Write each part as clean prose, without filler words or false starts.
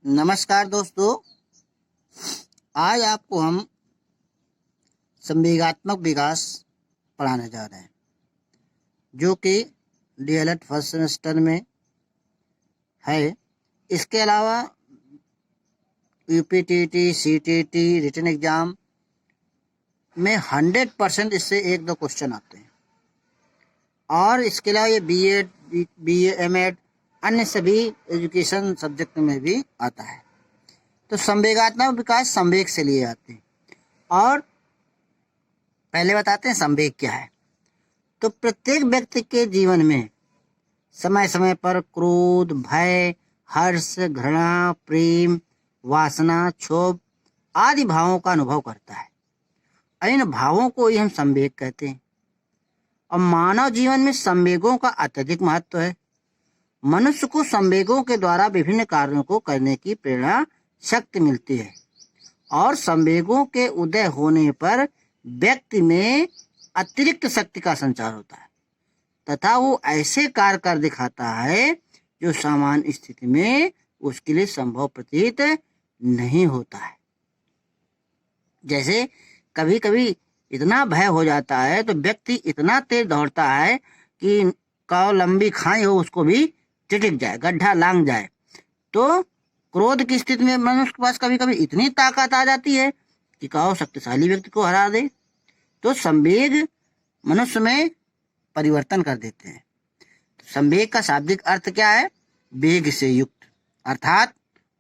नमस्कार दोस्तों, आज आपको हम संवेगात्मक विकास पढ़ाने जा रहे हैं, जो कि डीएलएड फर्स्ट सेमेस्टर में है। इसके अलावा यूपीटीटी, सीटीटी, रिटन एग्जाम में 100% इससे एक दो क्वेश्चन आते हैं। और इसके अलावा ये बीएड, बीए, एमएड, अन्य सभी एजुकेशन सब्जेक्ट में भी आता है। तो संवेगात्मक विकास संवेग से लिए आते हैं। और पहले बताते हैं संवेग क्या है। तो प्रत्येक व्यक्ति के जीवन में समय समय पर क्रोध, भय, हर्ष, घृणा, प्रेम, वासना, क्षोभ आदि भावों का अनुभव करता है। इन भावों को ही हम संवेग कहते हैं। और मानव जीवन में संवेगों का अत्यधिक महत्व है। मनुष्य को संवेगों के द्वारा विभिन्न कार्यों को करने की प्रेरणा शक्ति मिलती है। और संवेगों के उदय होने पर व्यक्ति में अतिरिक्त शक्ति का संचार होता है तथा वो ऐसे कार्य कर दिखाता है जो सामान्य स्थिति में उसके लिए संभव प्रतीत नहीं होता है। जैसे कभी कभी इतना भय हो जाता है तो व्यक्ति इतना तेज दौड़ता है कि काव लंबी खाई हो उसको भी टिटिक जाए, गड्ढा लांग जाए। तो क्रोध की स्थिति में मनुष्य के पास कभी कभी इतनी ताकत आ जाती है कि काव शक्तिशाली व्यक्ति को हरा दे। तो संवेग मनुष्य में परिवर्तन कर देते हैं। संवेग का शाब्दिक अर्थ क्या है? वेग से युक्त, अर्थात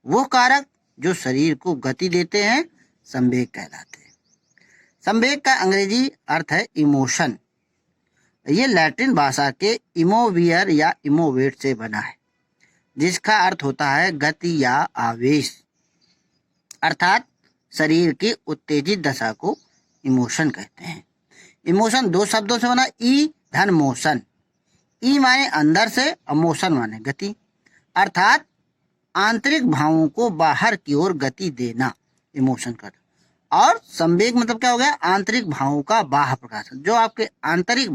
वो कारक जो शरीर को गति देते हैं संवेग कहलाते हैं। संवेग का अंग्रेजी अर्थ है इमोशन। ये लैटिन भाषा के इमोवियर या इमोवेट से बना है, जिसका अर्थ होता है गति या आवेश, अर्थात शरीर की उत्तेजित दशा को इमोशन कहते हैं। इमोशन दो शब्दों से बना, ई धन मोशन। ई माने अंदर से और मोशन माने गति, अर्थात आंतरिक भावों को बाहर की ओर गति देना इमोशन का। और संवेग मतलब क्या हो गया? आंतरिक भावों का बाह्य प्रकाशन। जो आपके आंतरिक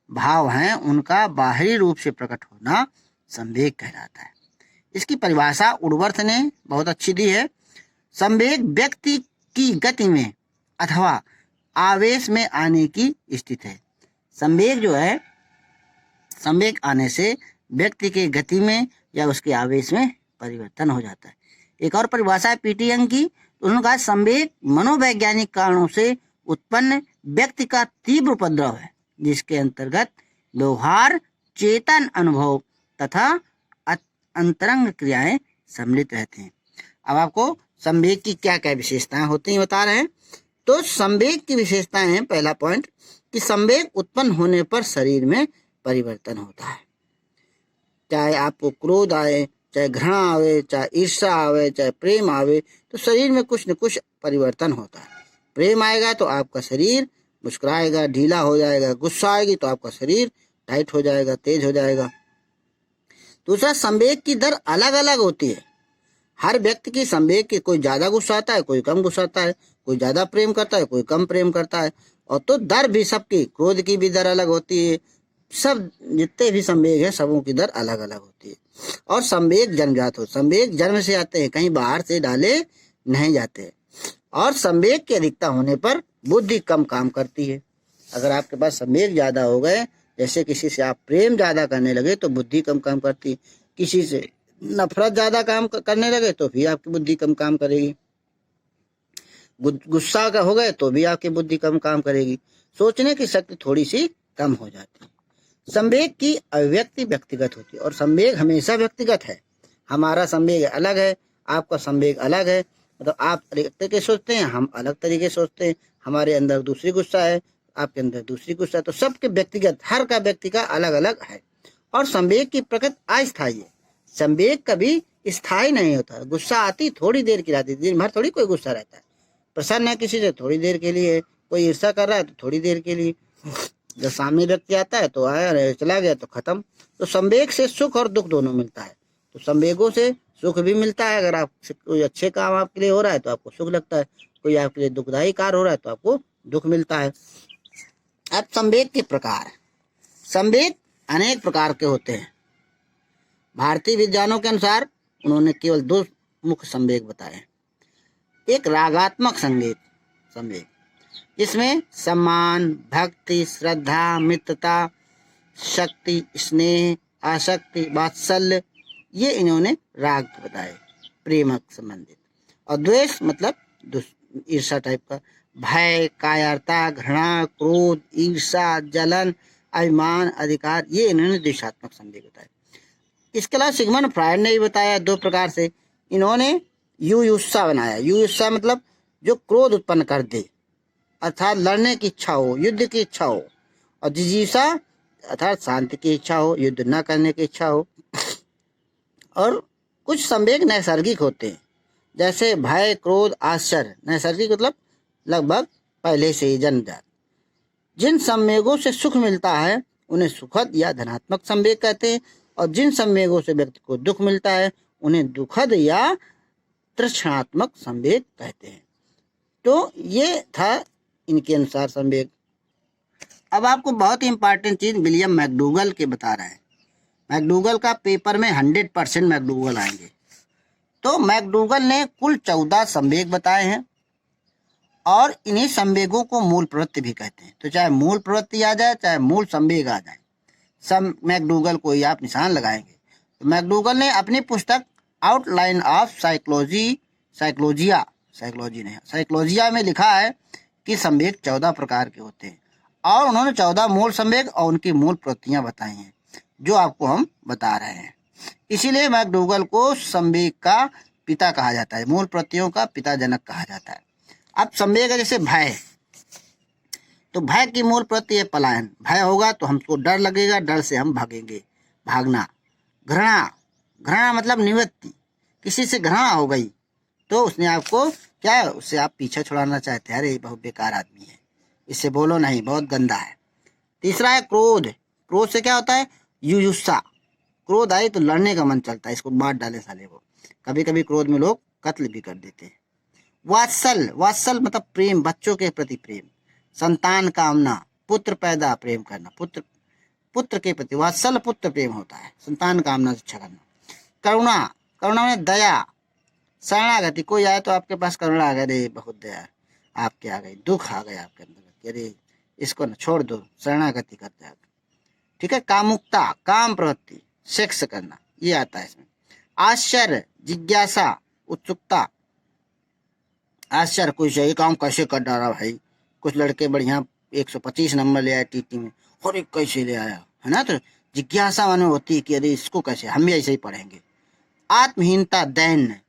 भाव हैं उनका बाहरी रूप से प्रकट होना संवेग कहलाता है। इसकी परिभाषा उर्वर्थ ने बहुत अच्छी दी है। संवेग व्यक्ति की गति में अथवा आवेश में आने की स्थिति है। संवेग जो है, संवेग आने से व्यक्ति के गति में या उसके आवेश में परिवर्तन हो जाता है। एक और परिभाषा है पीटी यंग की। उन्होंने कहा संवेग मनोवैज्ञानिक कारणों से उत्पन्न व्यक्ति का तीव्र उपद्रव है, जिसके अंतर्गत व्यवहार, चेतन अनुभव तथा अंतरंग क्रियाएं सम्मिलित रहती हैं। अब आपको संवेग की क्या क्या विशेषताएं होती हैं बता रहे हैं। तो संवेग की विशेषताएं हैं, पहला पॉइंट कि संवेग उत्पन्न होने पर शरीर में परिवर्तन होता है। चाहे आपको क्रोध आए, चाहे घृणा आवे, चाहे ईर्ष्या आवे, चाहे प्रेम आवे, तो शरीर में कुछ न कुछ परिवर्तन होता है। प्रेम आएगा तो आपका शरीर मुस्कुराएगा, ढीला हो जाएगा। गुस्सा आएगी तो आपका शरीर टाइट हो जाएगा, तेज हो जाएगा। दूसरा, संवेग की दर अलग अलग होती है। हर व्यक्ति की संवेग की, कोई ज्यादा गुस्सा आता है, कोई कम गुस्सा आता है, कोई ज्यादा प्रेम करता है, कोई कम प्रेम करता है। और तो दर भी सबकी, क्रोध की भी दर अलग होती है। सब जितने भी संवेग है सबों की दर अलग अलग होती है। और संवेग जन्मजात हो, संवेग जन्म से आते हैं, कहीं बाहर से डाले नहीं जाते। और संवेग की अधिकता होने पर बुद्धि कम काम करती है। अगर आपके पास संवेग ज्यादा हो गए, जैसे किसी से आप प्रेम ज्यादा करने लगे तो बुद्धि कम काम करती है। किसी से नफरत ज्यादा काम करने लगे तो भी आपकी बुद्धि कम काम करेगी। गुस्सा का हो गए तो भी आपकी बुद्धि कम काम करेगी। सोचने की शक्ति थोड़ी सी कम हो जाती है। संवेग की अभिव्यक्ति व्यक्तिगत होती है और संवेग हमेशा व्यक्तिगत है। हमारा संवेग अलग है, आपका संवेग अलग है। मतलब आप एक तरीके सोचते हैं, हम अलग तरीके सोचते हैं। हमारे अंदर दूसरी गुस्सा है, आपके अंदर दूसरी गुस्सा है। तो सबके व्यक्तिगत, हर का व्यक्ति का अलग अलग है। और संवेग की प्रकृति अस्थायी है। संवेग कभी स्थायी नहीं होता। गुस्सा आती थोड़ी देर की रहती है, दिन भर थोड़ी कोई गुस्सा रहता है। प्रसन्न है किसी से थोड़ी देर के लिए, कोई ईर्ष्या कर रहा है तो थोड़ी देर के लिए। जब सामने व्यक्ति आता है तो आया चला गया तो खत्म। तो संवेग से सुख और दुख दोनों मिलता है। तो संवेगों से सुख भी मिलता है। अगर आप कोई अच्छे काम आपके लिए हो रहा है तो आपको सुख लगता है, कोई आपके लिए दुखदायी कार्य हो रहा है तो आपको दुख मिलता है। अब संवेग के प्रकार। संवेग अनेक प्रकार के होते हैं। भारतीय विद्वानों के अनुसार उन्होंने केवल दो मुख्य संवेग बताए। एक रागात्मक संवेग संवेग इसमें सम्मान, भक्ति, श्रद्धा, मित्रता, शक्ति, स्नेह, आसक्ति, वात्सल्य, ये इन्होंने राग बताए प्रेमक संबंधित। और द्वेष मतलब ईर्षा टाइप का, भय, कायरता, घृणा, क्रोध, ईर्षा, जलन, अभिमान, अधिकार, ये इन्होंने द्वेषात्मक संवेग बताए। इसके अलावा सिगमंड फ्रायड ने भी बताया दो प्रकार से। इन्होंने युयुत्सा बनाया। युयुत्सा मतलब जो क्रोध उत्पन्न कर दे, अर्थात लड़ने की इच्छा हो, युद्ध की इच्छा हो। और जिजीविषा अर्थात शांति की इच्छा हो, युद्ध न करने की इच्छा हो। और कुछ संवेग नैसर्गिक होते हैं, जैसे भय, क्रोध, आश्चर्य। नैसर्गिक मतलब लगभग पहले से ही जन्मजात। जिन संवेगों से सुख मिलता है उन्हें सुखद या धनात्मक संवेग कहते हैं, और जिन संवेगों से व्यक्ति को दुख मिलता है उन्हें दुखद या तृष्णात्मक संवेग कहते हैं। तो ये था इनके अनुसार संवेग। अब आपको बहुत ही इंपॉर्टेंट चीज विलियम मैकडूगल के बता रहे हैं। मैकडूगल का पेपर में 100% मैकडूगल आएंगे। तो मैकडूगल ने कुल 14 संवेग बताए हैं, और इन्हीं संवेगों को मूल प्रवृत्ति भी कहते हैं। तो चाहे मूल प्रवृत्ति आ जाए, चाहे मूल संवेग आ जाए, सब मैकडूगल को ही आप निशान लगाएंगे। तो मैकडूगल ने अपनी पुस्तक आउटलाइन ऑफ साइकोलॉजिया में लिखा है कि संवेग 14 प्रकार के होते हैं, और उन्होंने 14 मूल संवेग और उनकी मूल प्रवृत्तियां बताई हैं, जो आपको हम बता रहे हैं। इसीलिए मैकडूगल को संवेग का पिता कहा जाता है, मूल प्रवृत्तियों का पिता जनक कहा जाता है। अब संवेग है जैसे भय, तो भय की मूल प्रवृत्ति है पलायन। भय होगा तो हमको डर लगेगा, डर से हम भागेंगे, भागना। घृणा मतलब निवृत्ति, किसी से घृणा हो गई तो उसने आपको क्या, उससे आप पीछे छुड़ाना चाहते हैं, अरे बहुत बेकार आदमी है, इससे बोलो नहीं, बहुत गंदा है। तीसरा है क्रोध। क्रोध से क्या होता है, युयुत्सा। क्रोध आए तो लड़ने का मन चलता है, इसको मार डाले साले को। कभी कभी क्रोध में लोग कत्ल भी कर देते हैं। वात्सल मतलब प्रेम, बच्चों के प्रति प्रेम। संतान कामना, पुत्र पैदा प्रेम करना, पुत्र के प्रति वात्सल, पुत्र प्रेम होता है। संतान कामना से इच्छा करना। करुणा में दया, शरणागति। कोई आए तो आपके पास करुणा आ गई, अरे बहुत दया आपके आ गई, दुख आ गया आपके अंदर, अरे इसको ना छोड़ दो, शरणागति कर जाए। ठीक है। कामुकता, काम प्रवृत्ति, सेक्स करना, ये आता है इसमें। आश्चर्य, जिज्ञासा, उत्सुकता। आश्चर्य, कुछ ये काम कैसे कर डाला भाई, कुछ लड़के बढ़िया 125 नंबर ले आए टीटी में, और एक कैसे ले आया, है ना। तो जिज्ञासा मन में होती है कि अरे इसको कैसे, हम भी ऐसे ही पढ़ेंगे। आत्महीनता, दैन्य,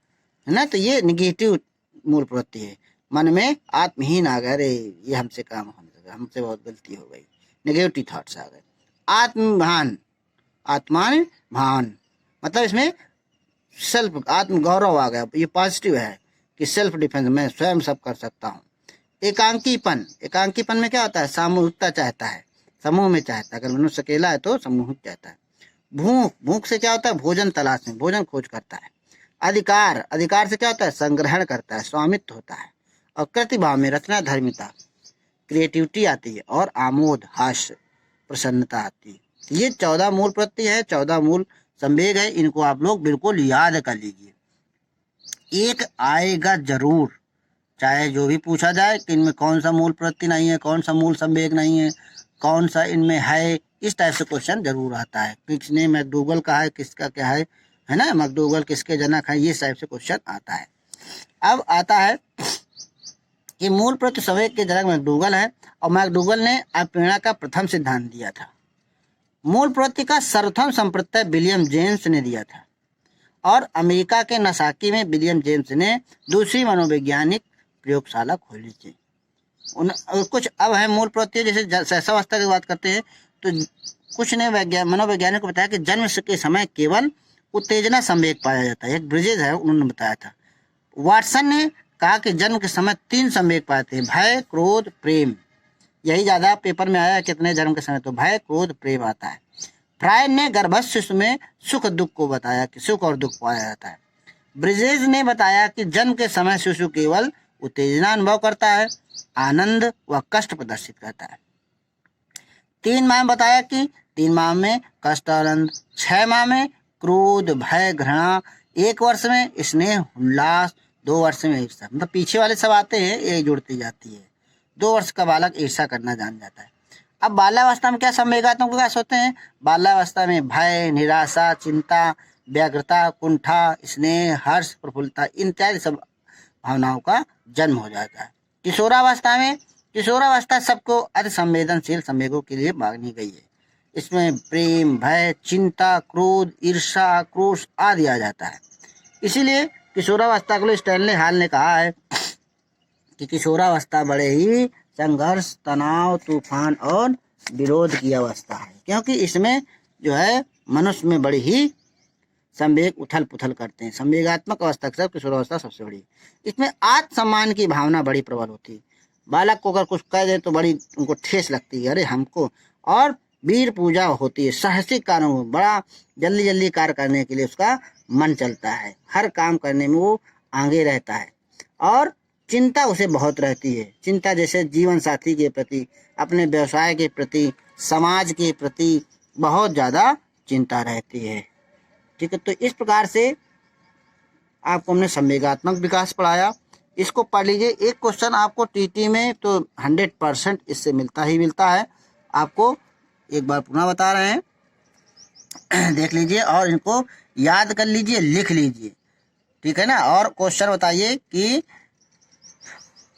है ना। तो ये निगेटिव मूल प्रवृत्ति है, मन में आत्महीन आ गया, अरे ये हमसे काम होने लगा, हमसे बहुत गलती हो गई, नेगेटिव थॉट्स आ गए। आत्मभान मतलब इसमें सेल्फ, आत्म गौरव आ गया, ये पॉजिटिव है कि सेल्फ डिफेंस, मैं स्वयं सब कर सकता हूँ। एकांकीपन में क्या होता है, सामूहिकता चाहता है, समूह में चाहता है। अगर मनुष्य अकेला है तो समूहिक चाहता है। भूख से क्या होता है, भोजन तलाश में, भोजन खोज करता है। अधिकार से क्या होता है, संग्रहण करता है, स्वामित्व होता है। और कृतिभाव में रचना, धर्मिता, क्रिएटिविटी आती है। और आमोद, हास्य, प्रसन्नता आती है। ये 14 मूल प्रवृत्ति है, 14 मूल संवेग है। इनको आप लोग बिल्कुल याद कर लीजिए, एक आएगा जरूर, चाहे जो भी पूछा जाए कि इनमें कौन सा मूल प्रवृत्ति नहीं है, कौन सा मूल संवेग नहीं है, कौन सा इनमें है, इस टाइप से क्वेश्चन जरूर आता है। किसने मैकडूगल कहा है, किसका क्या है ना, मैकडूगल किसके जनक है, ये टाइप से क्वेश्चन आता है। अब आता है कि मूल प्रवृत्ति संवेग के जनक मैकडूगल है, और मैकडूगल ने अप्रेरणा का प्रथम सिद्धांत दिया था। मूल प्रवृत्ति का सर्वप्रथम संप्रत्यय विलियम जेम्स ने दिया था, और अमेरिका के नसाकी में विलियम जेम्स ने दूसरी मनोवैज्ञानिक प्रयोगशाला खोली थी। कुछ अब है मूल प्रवृत्ति, जैसे शैशवावस्था की बात करते हैं तो कुछ ने मनोवैज्ञानिक को बताया कि जन्म के समय केवल उत्तेजना संवेग पाया जाता है। एक ब्रिजेज है, उन्होंने बताया था। वाटसन ने कहा कि जन्म के समय 3 संवेग पाते हैं, भय, क्रोध, प्रेम। यही ज्यादा पेपर में आया, कितने जन्म के समय, तो भय, क्रोध, प्रेम आता है। फ्रायड ने गर्भस्थ शिशु में सुख दुख को बताया कि सुख और दुख पाया जाता है। ब्रिजेज ने बताया कि जन्म के समय शिशु केवल उत्तेजना अनुभव करता है, आनंद व कष्ट प्रदर्शित करता है। 3 माह में बताया कि 3 माह में कष्ट और आनंद, 6 माह में क्रोध, भय, घृणा, 1 वर्ष में स्नेह उल्लास, 2 वर्ष में ईर्ष्या, मतलब पीछे वाले सब आते हैं, ये जुड़ती जाती है। 2 वर्ष का बालक ईर्ष्या करना जान जाता है। अब बाल्यावस्था में क्या संवेगात्मक विकास होते हैं? बाल्यावस्था में भय, निराशा, चिंता, व्यग्रता, कुंठा, स्नेह, हर्ष, प्रफुल्लता इत्यादि सब भावनाओं का जन्म हो जाता है। किशोरावस्था सबको अति संवेदनशील संवेगों के लिए मांगी गई है। इसमें प्रेम, भय, चिंता, क्रोध, ईर्ष्या, आक्रोश आदि आ जाता है। इसीलिए किशोरावस्था के लिए स्टैनले हॉल ने कहा है कि किशोरावस्था बड़े ही संघर्ष, तनाव, तूफान और विरोध की अवस्था है, क्योंकि इसमें जो है मनुष्य में बड़ी ही संवेग उथल पुथल करते हैं। संवेगात्मक अवस्था के साथ किशोरावस्था सबसे बड़ी। इसमें आत्मसम्मान की भावना बड़ी प्रबल होती है। बालक को अगर कुछ कह दे तो बड़ी उनको ठेस लगती है, अरे हमको, और वीर पूजा होती है। साहसिक कार्यों में बड़ा जल्दी जल्दी कार्य करने के लिए उसका मन चलता है, हर काम करने में वो आगे रहता है। और चिंता उसे बहुत रहती है। चिंता जैसे जीवन साथी के प्रति, अपने व्यवसाय के प्रति, समाज के प्रति बहुत ज़्यादा चिंता रहती है। ठीक है, तो इस प्रकार से आपको हमने संवेगात्मक विकास पढ़ाया। इसको पढ़ लीजिए। एक क्वेश्चन आपको टीटी में तो 100% इससे मिलता ही मिलता है। आपको एक बार पुनः बता रहे हैं, देख लीजिए और इनको याद कर लीजिए, लिख लीजिए। ठीक है ना। और क्वेश्चन बताइए कि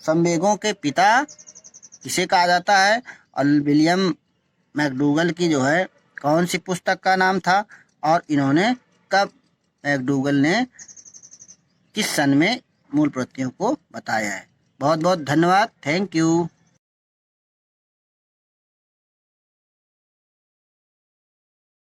संवेगों के पिता किसे कहा जाता है, और विलियम मैकडूगल की जो है कौन सी पुस्तक का नाम था, और इन्होंने कब मैकडूगल ने किस सन में मूल प्रवृत्तियों को बताया है। बहुत बहुत धन्यवाद। Thank you.